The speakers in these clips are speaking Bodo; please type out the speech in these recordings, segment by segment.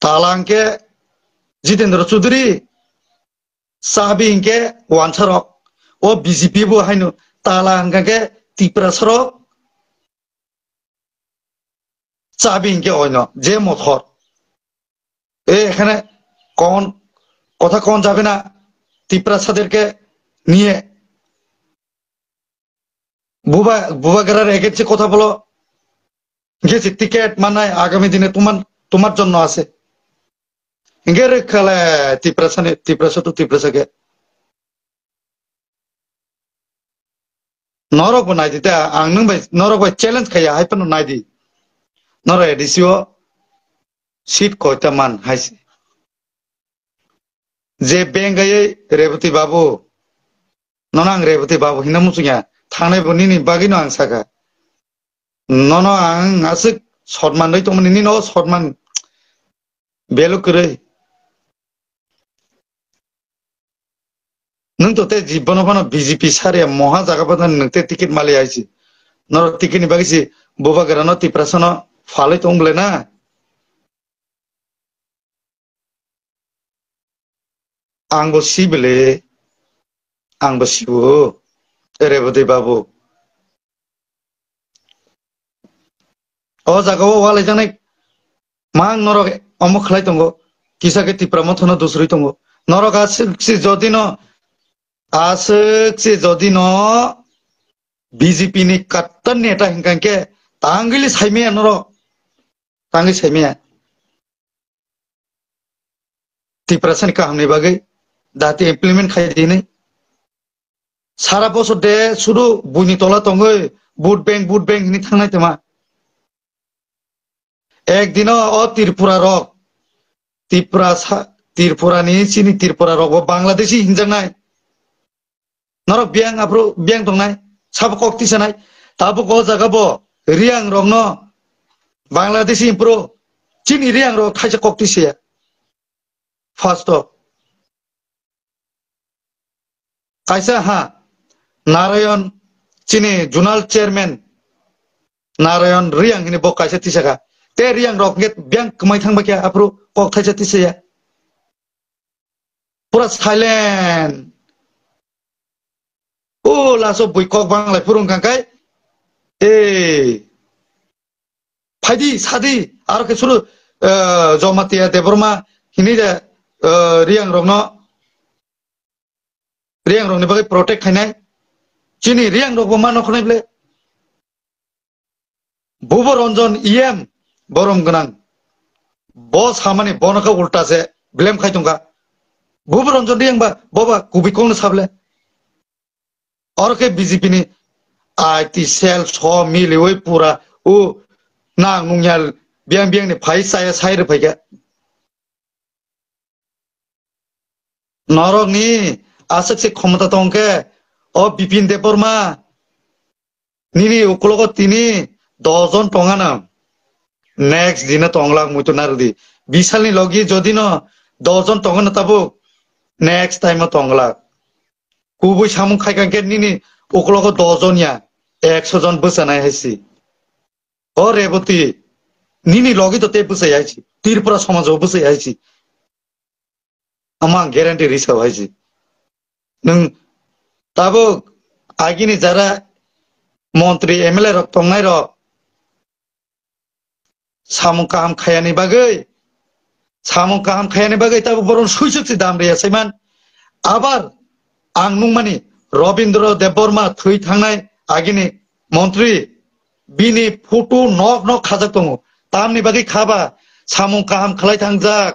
तालांके जितेंद्र चौधरी साबी इनके वांचरक ओ बीजेपी बो हाइनो तालांके तिप्रसरक साबी इनके ओइनो जे मथर এখানে কোন কথা কোন যাবে না তিপ্রাসাদেরকে নিয়ে বুবা বুবাগারের এগেছে কথা বলো গেছে টিকেট মানায় আগামী দিনে তোমার জন্য আছে ইংরের খেলে তিপ্রাসাকে নরক নাই দিতে আং নং বাই নরক বাই চ্যালেঞ্জ খাইয়া হাইপন নাই দি নর এডিসিও সিট কয়টা মান হাইছে যে বেঙ্গাই রেবতী বাবু ননাং রেবতী বাবু হিনা মুসুয়া থানায় বনিনি বাগিনো আং সাকা নন আং আসে সন্মান নই তোমনি নি ন সন্মান বেলু করে নং তোতে জীবন বানো বিজেপি সারে মহা জায়গা নতে টিকিট মালি আইছি নর টিকিট নি বাগিছি বুবা গরানো তিপ্রাসন ফালে তংলে না आंबो सिबले आंबो सिबो रेबती बाबू ओ जागाव वाले जानाय मां नरक अमु खलाय दंगो किसाके तिप्रामथनो दुसरि दंगो नरक आसक्सि जदिनो बीजेपी नि कत्तन नेता हिंकांके तांगिलि साइमिया नरक तांगि साइमिया तिप्रासन कामनि बागै दाते इमप्लिमेंट खाई दिने सारा बছর दे शुरू बुनि तला तंगै बुट बैंक नि थांनाय तेमा एक दिन अ त्रिपुरा नि चिनि त्रिपुरा रक बांग्लादेशी हिंजांनाय नरक बियां आप्रो बियां दंनाय साब कक्ति सानाय ताबो ग जागाबो रियां रंगनो बांग्लादेशी इमप्रो चिनि रियां रो खाइसे कक्ति सेया फार्स्ट कैसा हाँ नारायण चिनी जुनाल चेयरमैन नारायण रियांग हिने बो कैसे तिसका ते रियांग रॉकेट बैंक कमाई थांबा क्या अप्रो कक थाइसे तिसया पूरा साइलेंट ओ लासो बुई कक बांगलाय फुरुं कांकाय ए फाइदी सादी आरो के सुरु जमातिया देबरमा हिनि दे रियांग रंगनो रियांग रंगनि बागै प्रोटेक्ट खायनाय चिनि रियांग रंगबो मा नखनाय ब्ले बुबो रंजन इएम बरम गनां बस हामानि बनका उल्टा से ब्लेम खायतंगा बुबो रंजन रियांग बा बबा कुबिकोंनो साबले और के बीजेपी नि आईटी सेल 6 मिलिवै पूरा उ नां नुंयाल बियां बियां नि फाइ साया साइर फैगा नरकनि आसक्ति क्षमता तंके ओ बिपिन देबबर्मा निनि उकलग तिनि 10 जन टंगाना नेक्स्ट दिन टंगला मुइतो नारदि बिसालनि लगी जदिन 10 जन टंगाना ताबो नेक्स्ट टाइम टंगला कुबुय सामु खायकांके निनि उकलग 10 जन या 100 जन बसानाय हायसि ओ रेबती निनि लगी तो ते बसाय हायसि त्रिपुरा समाजआव बसाय हायसि आमा ग्यारान्टी रिसाव हायसि नों ताबो आगिनि जारा मंत्री एमएलए रक तंनाय र सामु काम खायानि बागै ताबो बरन सुइसुकसि दाम रिया सैमान आबार आं नुंमानि रविन्द्र देबबर्मा थै थांनाय आगिनि मंत्री बिनि फटो नक नक खाजाक दङ तामनि बागै खाबा सामु काम खालाय थांजाक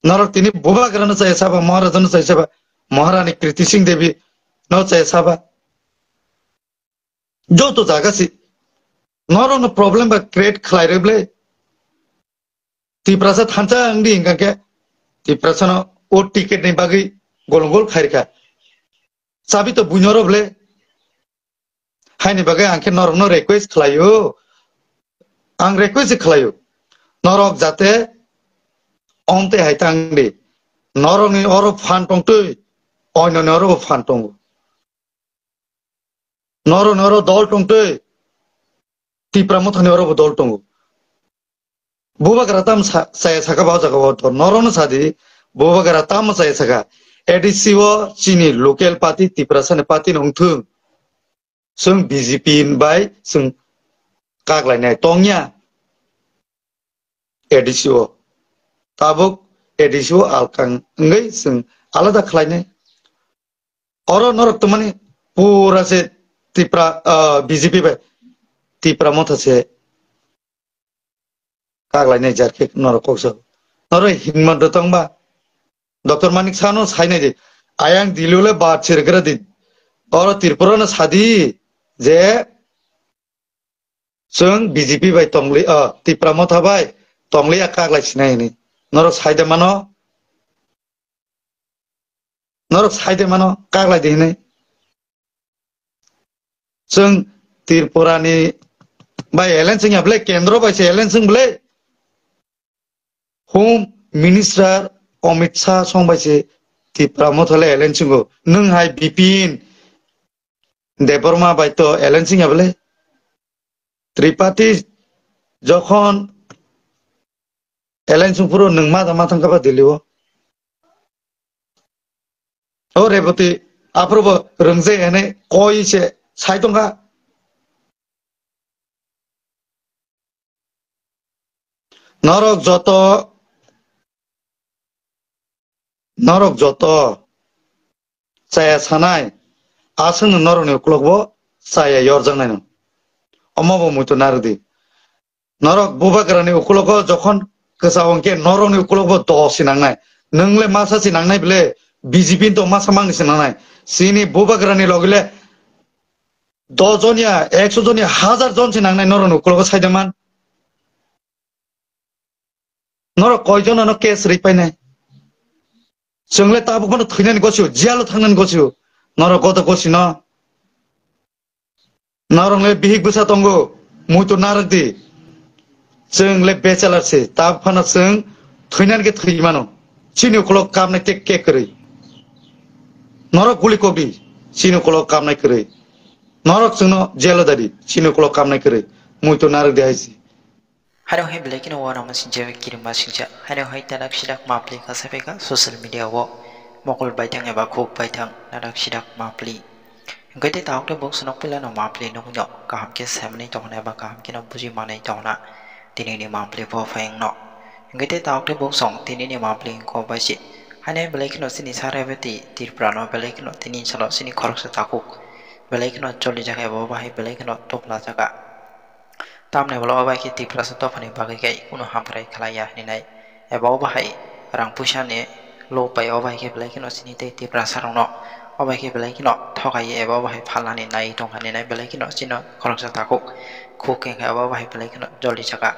नरक तिनी बुबा गरानो चाहे साबा महाराजानो चाहे साबा महारानी कृति सिंह देवी न चाहे साबा जो तो जागासी नरक न प्रॉब्लम बा क्रिएट खलायरेब्ले तिप्रासा थांचा अंगदी इंगाके तिप्रासा न ओ टिकेट नि बागै गलंगल खायरका साबि तो बुइनरब्ले हायनि बागै आंखे नरक न रिक्वेस्ट खलायो आं रिक्वेस्ट खलायो नरक जाते onte hai tangdi norong ni oro fan tong tu oino noro fan tong noro dol tong tu ti pramoth ni oro dol tong buba karatam saya saka bawa saka bawa to noron sadi buba karatam saya saka edisiwo chini local party tiprasane party nongthung sung BJP in bai sung kaklainai tongnya edisiwo tabuk edisiwo alkang ngai sung alada khlainai oro norok tumani pura se tipra BJP bai tipra motha se kaklainai jarke norok kokso norok himmat dotongba Dr. Manik Sano sainai je ayang dilule bat chirgra di oro tirpura na sadi je sung BJP bai tongli tipra motha bai tongli akaglai sinai ni norok saide mano kaglai de hinai sung tirpura ni bai elen sing able kendro bai se elen sing ble home minister Amit Shah songbai se tipra mothale elen singo nung hai Bipin Deborma bai to elen sing able Tripathi jokhon elen sing puro nung ma thangka ba diliwo o reboti aprobo rungje ene koi se saidonga norok joto saya sanai asung norok ni uklogbo saya yorjangnai no omobo mutu nardi norok bubagrani uklogo jokhon kesawongke norok ni uklogo do sinangnai nungle masa sinangnai bile BJP to masa mang sinangnai sini bubagrani logile 10 Jonai 100 Jonai 1000 John sinangnai norok ni uklogo saidaman norok koijon no case ripainai Sungle tabu kono thainan gosiu jialo thangnan gosiu norok goto gosino norongle bihik busa tongo mutu nardi sungle bachelor se tab phana sung thainan ke thaimano chini kolok kamnai tek ke kri norok guli kobi chini kolok kamnai kri norok sungno jelo dadi chini kolok kamnai kri mutu nardi aisi Hano hai black no wana masin jawa kirim masingja hano hai tadak sidak mapli kasapeka social media wo mokol baitang eba khok baitang nadak sidak mapli ngate taok te box nok pila no mapli no nyo kaham ke samni tona eba kaham ke no buji manai tona tini ni mapli bo phang no ngate taok te box song tini ni mapli ko baisi hano black no sini sarebeti tirprano black no tini chalo sini khorok sa takuk black no choli jaga bo bahai black no topla jaga tamne bolo abai ki tipra sa to phani bagai kai kuno hamrai khalaya ni nai eba bahai rang pusa ne lo pai abai ke belai kino sini te tipra sarong no abai ke belai kino thokai eba bahai phalani nai tong hani nai belai kino sino khorok sa takuk khukeng eba bahai belai kino joli chaka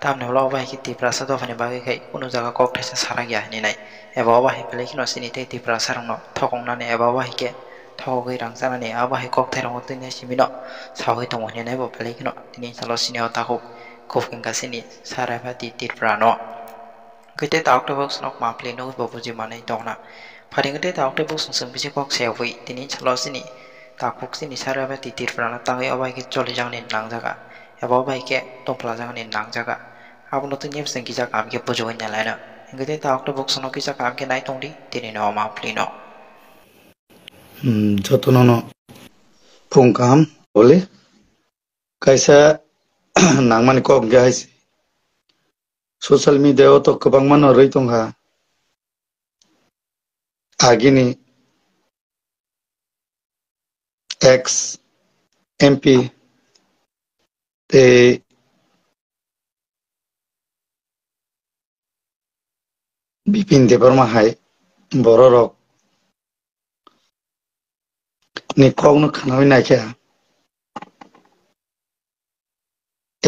tamne bolo abai ki tipra sa to phani bagai kai kuno jaga kok thesa saragya ni nai eba bahai belai kino sini te tipra sarong no thokong na ne eba bahai ke thogai rang sana ne abai kok therong tine simino sawi tong hani nai bo belai kino tini salo sini takuk khukeng ka sini sarabati tipra no Kete taok te box nok mapli no bobu ji manai tona pharing te taok te box sung bisi kok sewi tini chalo sini takuk sini saraba titir prana tangai abai ke choli jang ni nang jaga eba bai ke topla jang ni nang jaga abuno tu nyem sing kija kam ke pujo nya laina ngete taok te box no kija kam ke nai tongdi tini no mapli no jotono no phungkam bole kaisa nangmani kok gais social media to kabang mano rei tongha agini ex MP te Bipin Deborma hai bororok ni kong no khanoi naikha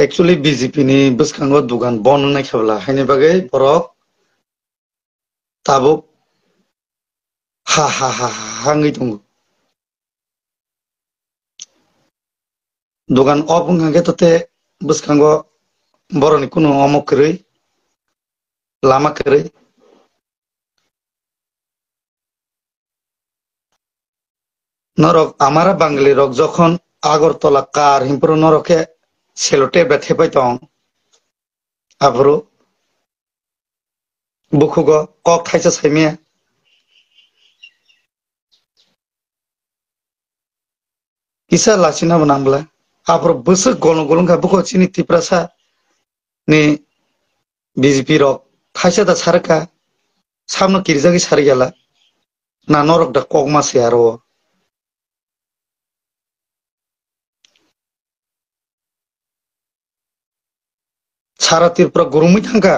actually BJP ni buskango dugan bon naikhabla haini bagai borok tabuk ha hangi tungu dugan opung hange tote buskango boroni kuno omok krei lama krei norok amara bangli rok jokhon Agartala kar himpro noroke selote bethe paitong abro bukugo kok thaisa saimia kisa lasina banambla apro busuk golong golong ka buko chini tiprasa ni BJP rok thaisa da sarka samno kirjagi sarigala na norok da kok mase aro sara tirpra gurumui thangka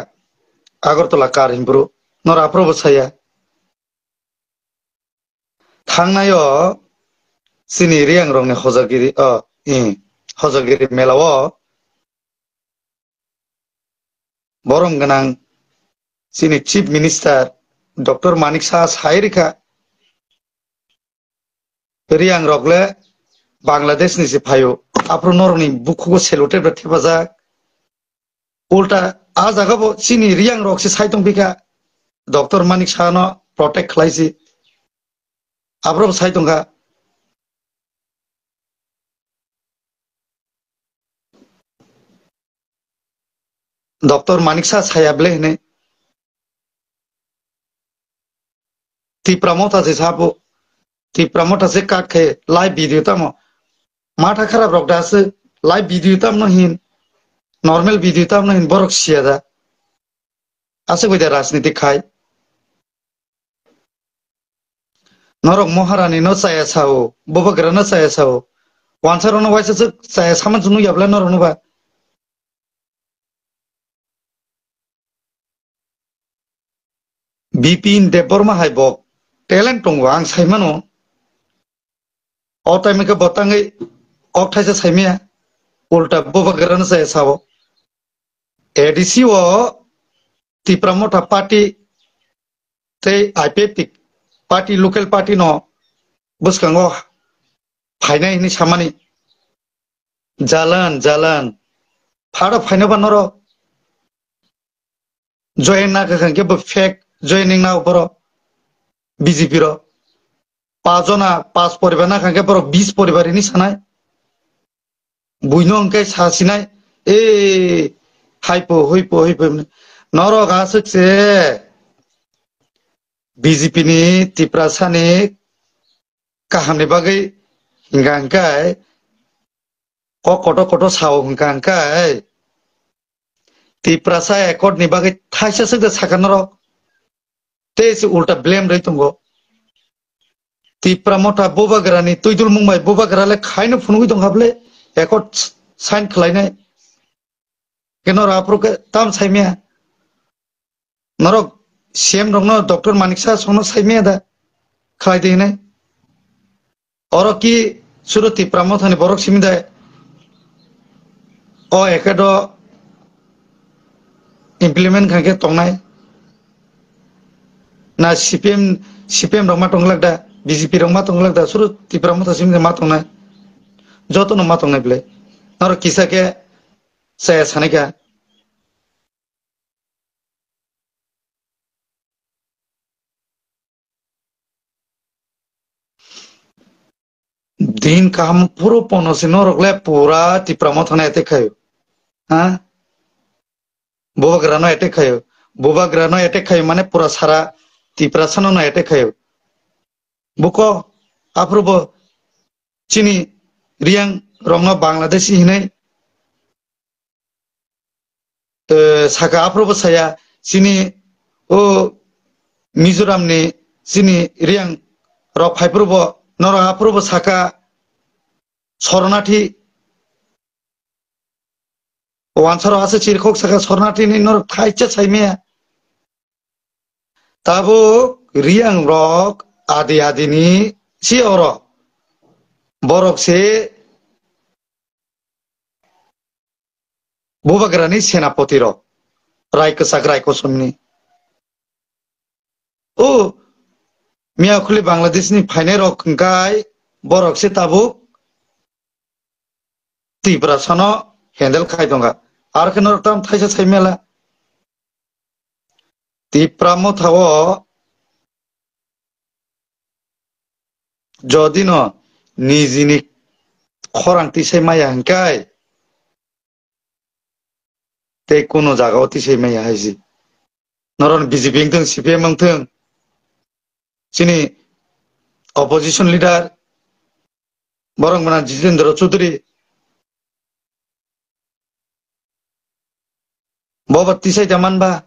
agartala kar himbru nor apro bosaya thangnayo sini riang rong ne hojagiri hojagiri melawo borom ganang sini chief minister Dr. Manik Shah sairika riang rogle Bangladesh ni se phayo apro norni bukugo selote bratibajak ulta ajagabo sini riang rok se saitong bika Dr. Manik Shah no protect khlaisi apro saitong ga Dr. Manik Shah sayable ne ti pramota se sabu ti pramota se kakhe live video tamo mata kharab rok das live video tam no hin normal video tam no hin borok siada ase goida rajniti khai norok moharani no saya sao bobagra no saya sao wansaro no waisa saya saman junu yabla norok no ba Bipin Deborma haibok talent tongo ang saimano o time ka botangai ok thaisa saimia ulta bobagra no saya sao ADC o ti pramota party te IPP party local party no buskango phainai ni samani jalan phara phaina banoro join na kan ke fake joining na uporo BJP ro pajona pas poribar na kan ke poro 20 poribar ni sanai buino angkai sasinai haipo noro gasuk se BJP ni tiprasani kahamni bagai hingangkai kok koto sao hingangkai tiprasa ekor ni bagai thaisa sakda sakanaro tes ulta blame rei tongo tipramota bobagrani tuidul mungbai bobagrale khaino phunui dong hable ekor sign khlainai kenor aproke tam saimia norok CM rongno Dr. Manik Shah sono saimia da khlai deinai oroki suruti pramothani borok simidai o ekado implement khangke tongnai na CPM rong ma tonglakda BJP rong ma tonglakda suruti pramotha simide ma tongnai joto no ma tongnai ble nor kisake saya sanika दिन काम पुरो पोनोसिनो रोगले पूरा तिप्रामोथने एते खायो हाँ बोबाग्रानो एटे खायो माने पूरा सारा तिप्रासनो न एटे खायो बुको आप्रुबो चिनी रियांग रोंगनो बांग्लादेशी हिनै साका आप्रुबो साया चिनी ओ मिजोरामनि चिनी रियांग रक फाइप्रुबो नरा आप्रुबो साका शरणार्थी वानसारो आसे चिरखोक साका शरणार्थी नि नर थाइचा साइमेया ताबो रियांग रक आदि नि सि अरो बरक से बोबाग्रानि सेनापति र रायकसाक रायकसमनि ओ मियाखुली बांग्लादेशनि फाइने रक गाय बरक से ताबो तिब्रासनो हेंडल खाइदोंगा आर कनरताम थाइसा साइमेला तिप्रामो थावो जदिनो निजिनि खरांति साइमाया हंकाय ते कोनो जागाव ति साइमाया हाइजि नरन बीजेपी थों सीपीएम थों चिनी opposition leader borong mana Jitendra Choudhury boba tisai jaman ba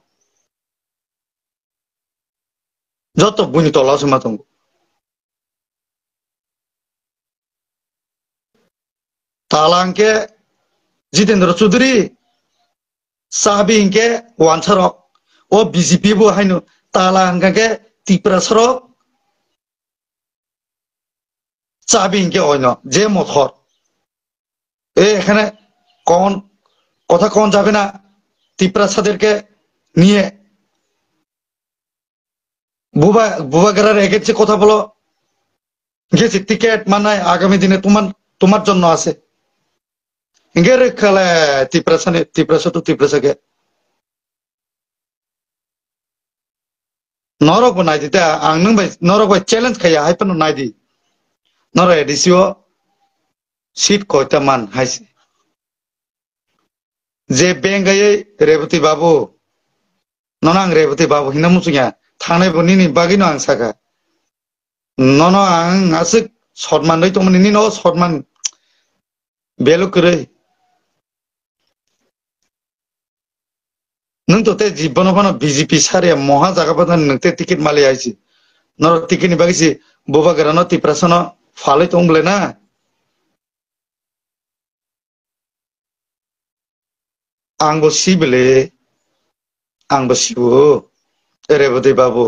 joto buni tola sama tong talang ke Jitendra Choudhury sabi inke wancharok o BJP bo haino talang ke tiprasarok sabi inke oino je mothor এখানে কোন কথা কোন যাবে না তিপ্রাসাদেরকে নিয়ে বুবাগারার এগেছে কথা বলো গেছে টিকেট মানায় আগামী দিনে তোমার জন্য আছে ইংরেজ খেলে তিপ্রাসাকে নরক নাই দিতে আং নং বাই নরক বাই চ্যালেঞ্জ খাইয়া হাইপন নাই দি নর এডিসিও सीट कोयता मान हाइसे जे बेंगाये रेवती बाबू ननांग रेवती बाबू हिना मुसुया थाने बनी नि बागी नो आं साका ननो आं आसक सन्मान दै तमनि नि नो सन्मान बेलु करे नों तो ते जीवन बन बीजेपी सारे महा जागा बदन नते टिकेट माले आइसी नरो टिकेट नि बागिसी बोबा गरानो तिप्रासनो फाले तंगले ना आंबो सिबले आंबो सिबो रेवती बाबू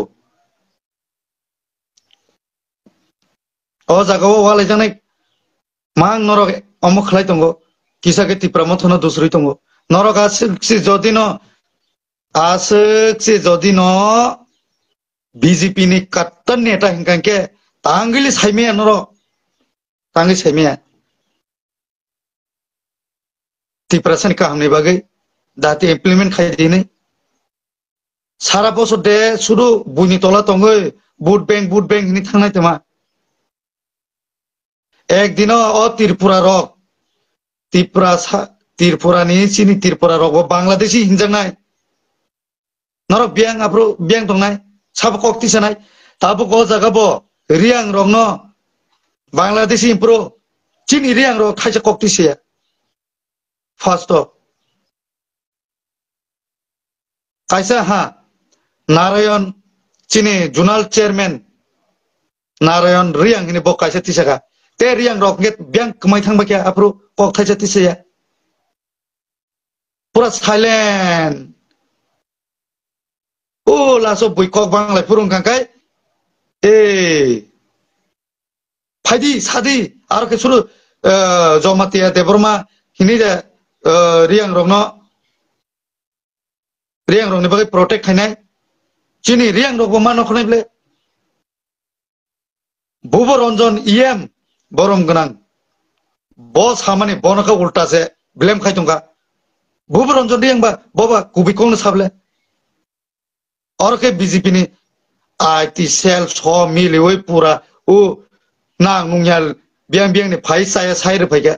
ओ जागाव वाले जाने मां नरक अमुक खलाई तंगो किसा के तिप्रामथनो दुसरी तंगो नरक आसि जदिनो बीजेपी नि कट्टर नेता हिंकांके तांगिली साइमे नरक तांगि साइमे तिप्रासन कामनि बागै दाते इम्प्लीमेंट खाइदिने सारा बसर दे शुरू बुनी तोला तंगो बुट बैंक नि थांनाय तमा एक दिन ओ त्रिपुरा नि चिनी त्रिपुरा रग बांग्लादेशी हिंजांनाय नरक बियांग दंनाय साब कक्ति सनाय ताबो ग जागाबो रियांग रंगनो बांग्लादेशी इम्प्रो चिनी रियांग रो खाइसे कक्ति सेया फार्स्ट कैसा हाँ नारायण चिनी जुनाल चेयरमैन नारायण रियांग हिने बक कैसा तिसका ते रियांग रॉकेट बैंक कमाई थांग बकिया अप्रो कक थाइसा तिसया पूरा साइलेंट ओ लासो बुई कक बांगलाय पुरुं कांकाय ए फाइदी सादी आरो के सुरु जमातिया देबरमा हिनि दे रियांग रंगनो रियांग रंगनि बागै प्रोटेक्ट खायनाय चिनी रियांग रंगबो मा नखनाय ब्ले बुब रंजन इएम बरम गनां बस हामानि बनका उल्टा से ब्लेम खायतंगा बुब रंजन रियांग बा बाबा कुबिकोंनो साबले और के बीजेपी नि आईटी सेल 6 मिलिवै पूरा उ नां नुयाल बियांग नि फाइ साया साइर फैगा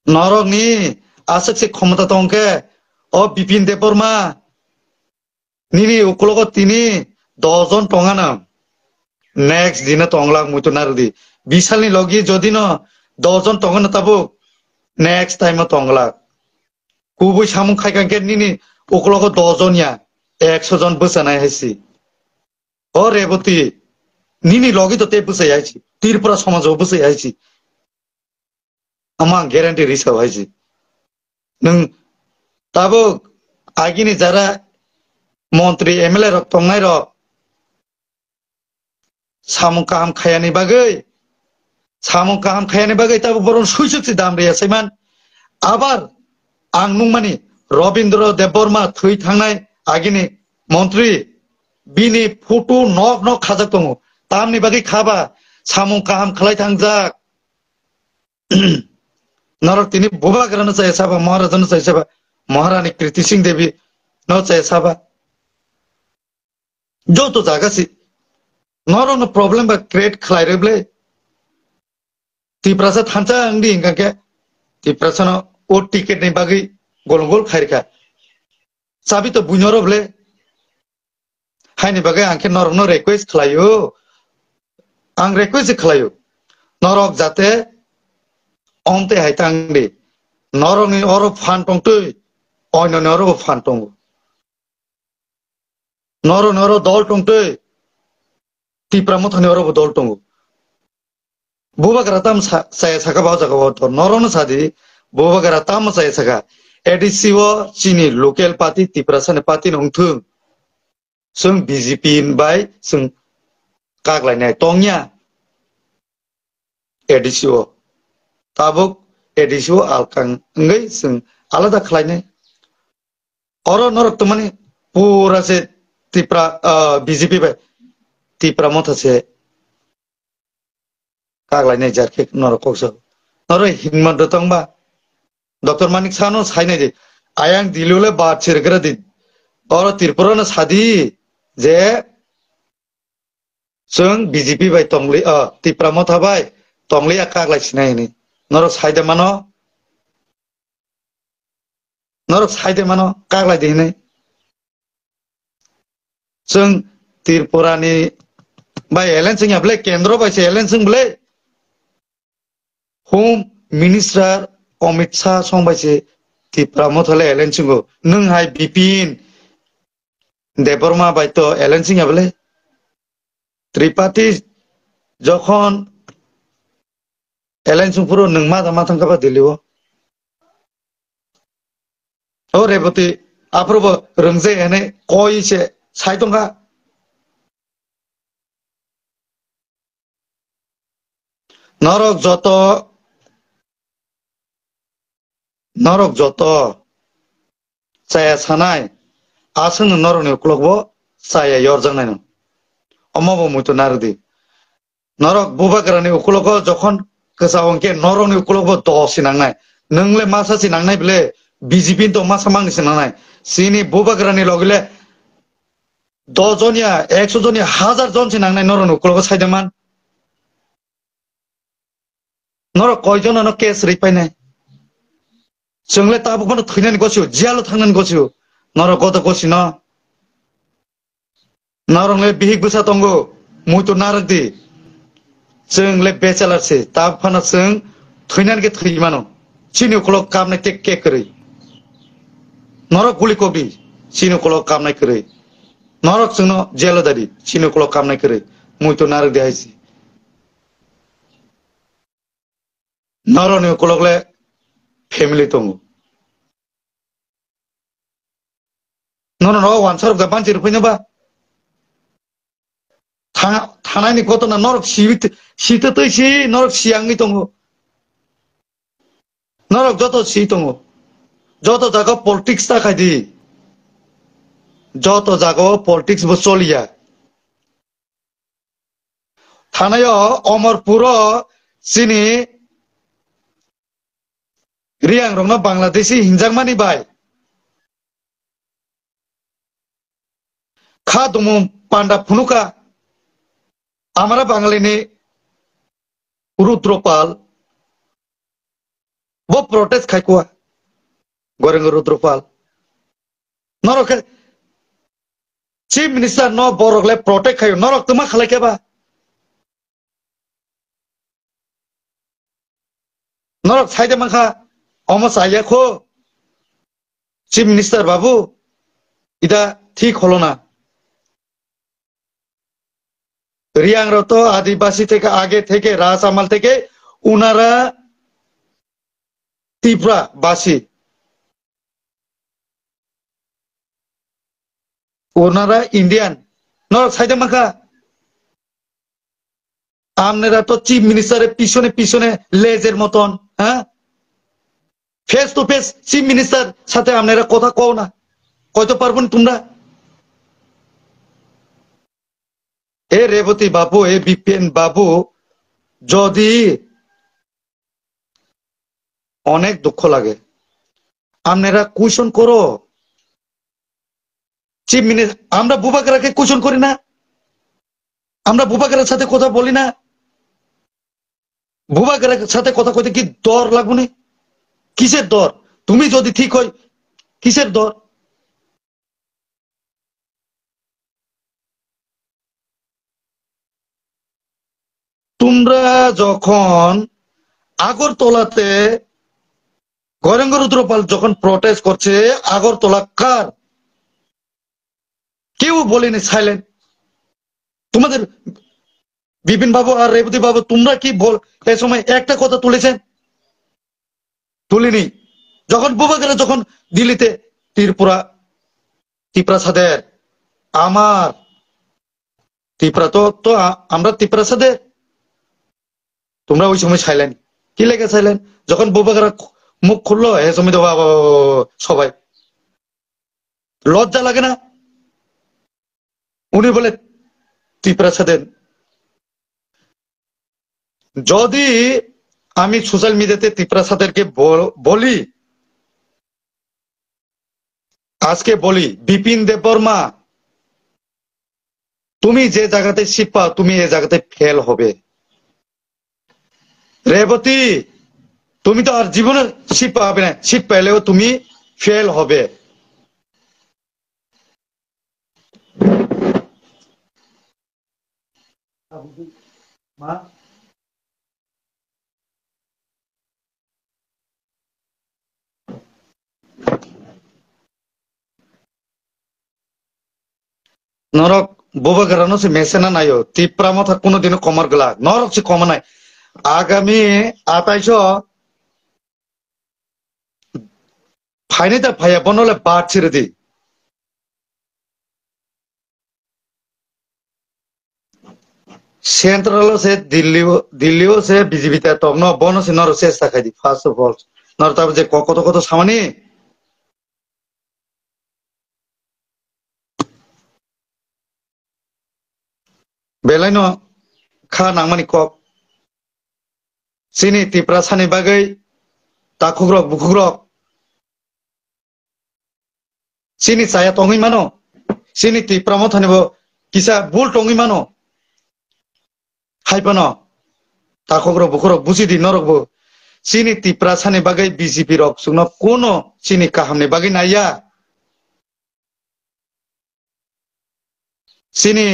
नरक नि आसक से क्षमता तंके ओ बिपिन देबबर्मा निनि उकलगो तिनि 10 जन टंगाना नेक्स्ट दिन तंगला मुइतो नारदि बिसालनि लगी जदिनो 10 जन टंगाना ताबो नेक्स्ट टाइम तंगला कुबुय सामु खायकांके निनि उकलगो 10 जन या 100 जन बसानाय हायसि ओ रेवती निनि लगी तो ते बसाय हायसि त्रिपुरा समाजो बसाय हायसि आमा ग्यारांटी रिसाव हायसि नों ताबो आगिनि जारा मंत्री एमएलए रक तंनाय र सामु काम खायानि बागै ताबो बरन सुइसुकसि दाम रियासैमान आबार आं नुंमानि रविन्द्र देबबर्मा थै थांनाय आगिनि मंत्री बिनि फटो नक खाजाक दङ तामनि बागै खाबा सामु काम खालाय थांजाक नरक तिनी बुबा गरानो चाहे साबा महाराजानो चाहे साबा महारानी कृति सिंह देवी न चाहे साबा जो तो जागासी नरो न प्रॉब्लम बा क्रिएट खलाइरेब्ले तिप्रासा थांचा अंगदी इंगाके तिप्रासा न ओ टिकेट नि बागै गलगल खाइरका চাবি তো বুঝরো বলে হাইনি বাগে আংকে নরকনো রিকুয়েস্ট খালাयो आं रिक्वेस्ट खालायो नरक जाते अन्ते हायतांदि नरकनि अर फान टंतै अन्यनि अर फान टंगो नरकनि अर दल टंतै तिप्रामथनि अर दल टंगो बुबागरा ताम साया साका बाव जागा बाव नरकनो सादि बुबागरा ताम साया साका एडिसिओ चिनि लोकेल पार्टी तिप्रासानि पार्टी नंथों जों बीजेपी बाय जों काग्लायनाय टंया एडिसिओ ताबुक एडिसिओ आलकांगै जों आलादा खालायनाय अर नरक तो माने पूरा से तिप्रा बीजेपी बाय तिप्रा मथासे काग्लायनाय जारखे नरक कौसो नर हिमंत तंबा डॉक्टर मानिक सानो साइनाय दे आयांग दिलुले बात छिरगरा दि और त्रिपुरा सादी जे जों बीजेपी बाय तंगली तिप्रा मथा बाय तंगली काग्लायसिनाय नि नरक साइदे मानो काग्लाय देने जों त्रिपुरानि बाय एलेन्सिं याबले केंद्र बाय से एलेन्सिं बले होम मिनिस्टर अमित शाह संबाय से त्रिपुरा मथले एलेन्सिं गो नों हाय बिपिन देबरमा बाय तो एलेन्सिं याबले त्रिपाठी जखन एलेन्सिं पुरो नों मा थांखाबा दिल्लीआव ओ रेवती आप्रबो रंजे हने कोई से साइदंगा नरक जतो साया सानाय आसन नरकनि उक्लगबो साया यरजांनाय न अमाबो मुतो नारदि नरक बुबागरानि उक्लग जखन गोसावंके नरकनि उक्लगबो दसि नांनाय नोंले मासासि नांनाय बले बीजेपी तो मासा मांगनिसि नांनाय सिनि बुबागरानि लगले 10 जनिया 100 जनिया 1000 जनसि नांनाय नरकनि उक्लग साइदमान नरक कयजनानो केस रिपायनाय जोंले ताबुखौनो थैनानै गसियो जियालो थांनानै गसियो नरक गत गसिन नरकले बिहिक बुसा दंगो मुइतो नारकदि जोंले बेचालारसि ताबफाना जों थैनानै के थैमानो सिनि उक्लग कामनाय टेक के करै नरक गुली कबि सिनि उक्लग कामनाय करै नरक जोंनो जियालो दादि सिनि उक्लग कामनाय करै मुइतो नारक देहायसि नरकनि उक्लगले फेमिली दंगो नरक वानसार गबान जिरफैनोबा थानायनि गतना नरक सिते तैसि नरक सियांगै दंगो नरक जत सि दंगो जत जागा पॉलिटिक्स थाखायदि जत जागा पॉलिटिक्स बो चलिया थानायो अमरपुर सिनि रियांग रंना बांग्लादेशी हिंजांमानि बाय खा दमो पांडा फुनुका आमारा बांगालीनि रुद्रपाल वो प्रोटेस्ट खायकुआ गोरेंग रुद्रपाल नरक चीफ मिनिस्टर न बरगले प्रोटेक्ट खायो नरक तुमा खालायकेबा नरक साइडे माखा अमसायाखो चीफ मिनिस्टर बाबू इदा ठीक हलो ना रियांग तो आदिवासी थे आगे थे राजामाल थे उनारा त्रिपुरा बासी उनारा इंडियन नरक साइडे माखा आमनेरा तो चीफ मिनिस्टर पिछने पिछने लेजेर मतन हाँ face to face chief minister साथे आमनेरा कथा कओ ना कयतो पारबो तुमरा ए रेवती बाबू ए बिपिन बाबू जदि अनेक दुख लागे आमनेरा क्वेश्चन करो चीफ मिनिस्टर আমরা বুবাকারকে क्वेश्चन করি না আমরা বুবাকারের সাথে কথা বলি না বুবাকারের সাথে কথা কইতে কি দর লাগুনি কিসের দর তুমি যদি ঠিক হই কিসের দর তোমরা যখন আগরতলাতে গৌরাঙ্গ রুদ্রপাল যখন প্রটেস্ট করছে আগরতলা কার কেউ বলেনি সাইলেন্ট তোমাদের বিপিন বাবু আর রেবতী বাবু তোমরা কি বল এই সময় একটা কথা তুলেছেন তুলিনি যখন বুবাকেরা যখন দিল্লিতে ত্রিপুরাসাদের আমার ত্রিপুরা তো আমরা ত্রিপুরাসাদের তোমরা ওই সময় সাইলেন্ট কি লেগে সাইলেন্ট যখন বুবাকেরা মুখ খুললো এ সময় তো সবাই লজ্জা লাগে না উনি বলে ত্রিপুরাসাদের যদি আমি সোশ্যাল মিডিয়াতে ত্রিপুরাসাদেরকে বলি আজকে বলি বিপিন দেববর্মা তুমি যে জায়গাতে শিপ পাও তুমি এই জায়গাতে ফেল হবে রেবতী তুমি তো আর জীবনে শিপ পাবে না শিপ পেলেও তুমি ফেল হবে মা নরক বোবাগারানো সে মেসেনা নাইও ত্রিপুরা মথা কোনোদিনও কমার গলা নরক সে কমা নাই আগামী 28 ফাইনেটা ভাইয়া বনলে বাদ ছেড়ে দি সেন্ট্রাল সে দিল্লিও সে বিজেপিতে তো ন বন সে নর শেষ থাকাই দি ফার্স্ট অফ অল নর তারপর যে কত কত সামানি বেলাই ন খা নাংমানি কক সিনি ত্রিপুরা সানি বাগৈ তাকুগ্রক বুকুগ্রক সিনি চায়া টঙি মানো সিনি ত্রিপুরা মথানিব কিসা বুল টঙি মানো হাইপানো তাকুগ্রক বুকুগ্রক বুঝি দি নরকবো সিনি ত্রিপুরা সানি বাগৈ বিজেপি রক সুনো কোনো সিনি কাহামনি বাগৈ নাইয়া সিনি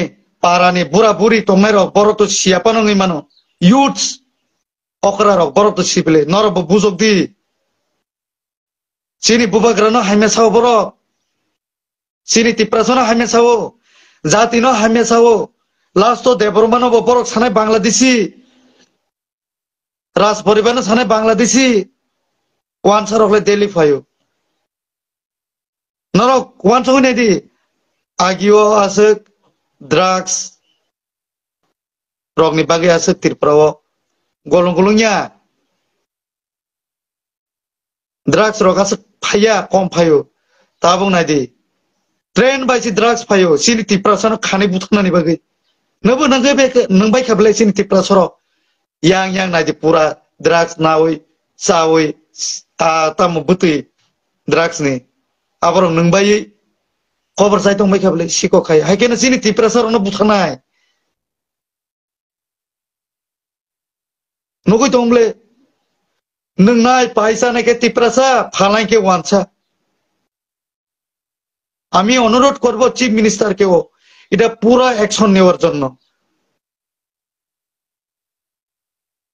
পারানি বুড়া বুড়ি তোমার বড় তো সিয়াপানো মানো ইউথস অকরা রক বড় তো সিপলে নরব বুঝক দি সিনি বুবাগ্রানো হাইমে সাও বড় সিনি ত্রিপুরাসনো হাইমে সাও জাতিনো হাইমে সাও লাস্ট তো দেবরমানো বড় সানাই বাংলাদেশি রাজ পরিবারনো সানাই বাংলাদেশি ওয়ানসার হলে দিল্লি ফায়ো নরক ওয়ানস হইনাই দি আগিও আছে drugs rogni bagi ase tirprawo golong-golongnya drugs rog ase phaya kom phayo tabung nadi train bai si drugs phayo sini tiprasano khani buthunani bagi nobo nangge be nangbai khablai sini tiprasoro yang nadi pura drugs nawi sawi tamu butui drugs ni abarong nangbai খবর চাই তোমায় খাবলে শিকো খাই হাই কেন চিনি ত্রিপুরাসার বুথা নাই নগৈ তোমলে নংনাই পয়সা নাকি ত্রিপুরাসা ফালাইকে ওয়ানসা আমি অনুরোধ করব চিফ মিনিস্টারকেও এটা পুরো অ্যাকশন নেওয়ার জন্য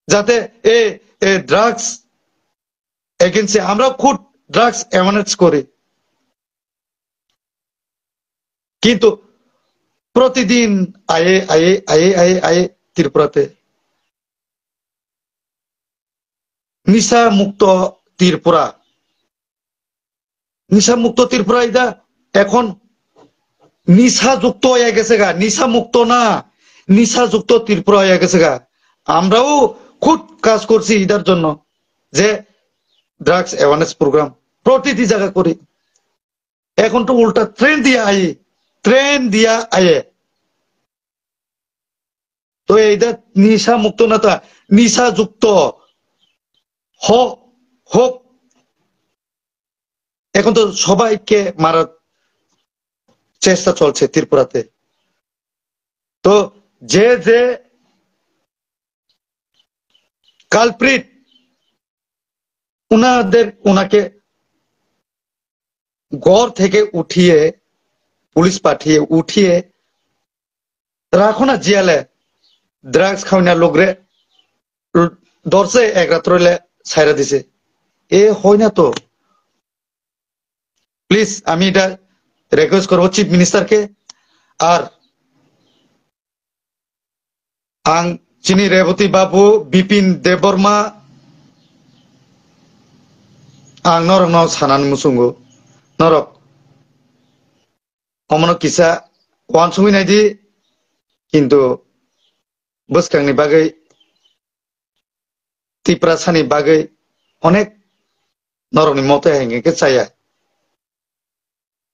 যাতে এই ড্রাগস এগেন্সি আমরা খুব ড্রাগস অ্যাওয়ারনেস করি কিন্তু প্রতিদিন আয়ে ত্রিপুরাতে নিশা মুক্ত ত্রিপুরা এটা এখন নিশাযুক্ত হয়ে গেছে গা নিশা মুক্ত না নিশাযুক্ত ত্রিপুরা হয়ে গেছে গা আমরাও খুব কাজ করছি এটার জন্য যে ড্রাগস অ্যাওয়ারনেস প্রোগ্রাম প্রতিটি জায়গা করি এখন তো উল্টা ট্রেন দিয়া আয়ে তো এইটা নিশা মুক্ত না তা নিশা যুক্ত হোক এখন তো সবাইকে মারার চেষ্টা চলছে ত্রিপুরাতে তো যে কালপ্রিট ওনাকে ঘর থেকে উঠিয়ে পুলিশ উঠিয়ে রাখো না জিয়ালে ড্রাগস খাওয়া লোকরে ধরছে এক রাত্রে ছাইরা দিছে এ হয় না তো প্লিজ আমি এটা রিকোয়েস্ট করবো চিফ মিনিস্টারকে আর আং চিনি রেবতী বাবু বিপিন দেববর্মা আং নরক ন সানান মুসুঙ্গু নরক অমন কিসা ওয়ান সুমি নাইদি কিন্তু বসকাংনি বাগै তিপ্রা সানি বাগै অনেক নরকনি মতে হেঙ্গে চায়া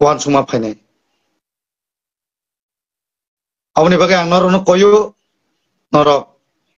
ওয়ান সুमा ফাইनाय आवनि बागै आं नरक कयो नरक